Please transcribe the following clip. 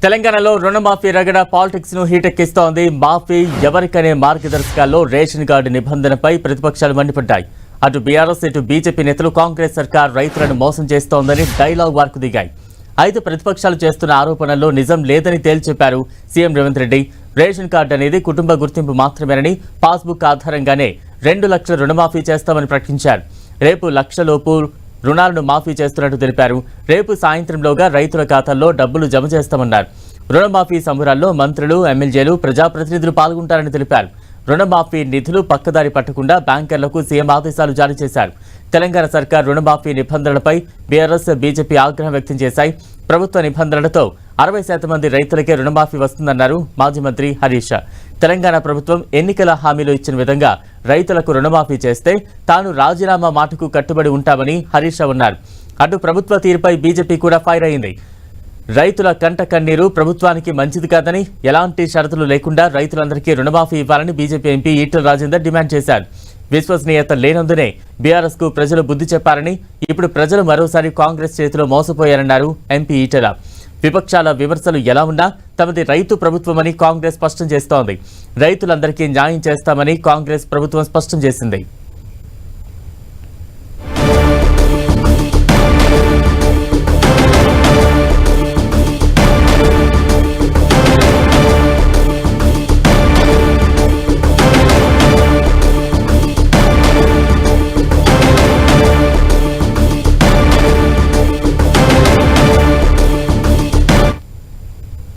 తెలంగాణలో రుణమాఫీ రగడ పాలిటిక్స్ ను హీటెక్కిస్తోంది. మాఫీ ఎవరికనే మార్గదర్శకాల్లో రేషన్ కార్డు నిబంధనపై ప్రతిపక్షాలు మండిపడ్డాయి. అటు బీఆర్ఎస్ ఇటు బీజేపీ నేతలు కాంగ్రెస్ సర్కార్ రైతులను మోసం చేస్తోందని డైలాగ్ వార్కు దిగాయి. అయితే ప్రతిపక్షాలు చేస్తున్న ఆరోపణల్లో నిజం లేదని తేల్చెప్పారు CM Revanth Reddy. Ration card అనేది కుటుంబ గుర్తింపు మాత్రమేనని, పాస్బుక్ ఆధారంగానే 2 లక్షల రుణమాఫీ చేస్తామని ప్రకటించారు. రేపు లక్షలోపు రుణాలను మాఫీ చేస్తున్నట్టు తెలిపారు. రేపు సాయంత్రంలోగా రైతుల ఖాతాల్లో డబ్బులు జమ చేస్తామన్నారు. రుణమాఫీ సంబరాల్లో మంత్రులు, ఎమ్మెల్యేలు, ప్రజాప్రతినిధులు పాల్గొంటారని తెలిపారు. రుణమాఫీ నిధులు పక్కదారి పట్టకుండా బ్యాంకర్లకు సీఎం ఆదేశాలు జారీ చేశారు. తెలంగాణ సర్కార్ రుణమాఫీ నిబంధనలపై బీఆర్ఎస్, బీజేపీ ఆగ్రహం వ్యక్తం చేశాయి. ప్రభుత్వ నిబంధనలతో 60% మంది రైతులకే రుణమాఫీ వస్తుందన్నారు మాజీ మంత్రి హరీష్. తెలంగాణ ప్రభుత్వం ఎన్నికల హామీలు ఇచ్చిన విధంగా రైతులకు రుణమాఫీ చేస్తే తాను రాజీనామా మాటకు కట్టుబడి ఉంటామని హరీష్ అన్నారు. అటు ప్రభుత్వ తీరుపై బీజేపీ కూడా ఫైర్ అయింది. రైతుల కంట కన్నీరు ప్రభుత్వానికి మంచిది కాదని, ఎలాంటి షరతులు లేకుండా రైతులందరికీ రుణమాఫీ ఇవ్వాలని BJP MP Etela Rajender demand చేశారు. విశ్వసనీయత లేనందునే బీఆర్ఎస్ కు ప్రజలు బుద్ధి చెప్పారని, ఇప్పుడు ప్రజలు మరోసారి కాంగ్రెస్ చేతిలో మోసపోయారన్నారు ఎంపీ ఈటెల. విపక్షాల విమర్శలు ఎలా ఉన్నా తమది రైతు ప్రభుత్వమని కాంగ్రెస్ స్పష్టం చేస్తోంది. రైతులందరికీ న్యాయం చేస్తామని కాంగ్రెస్ ప్రభుత్వం స్పష్టం చేసింది.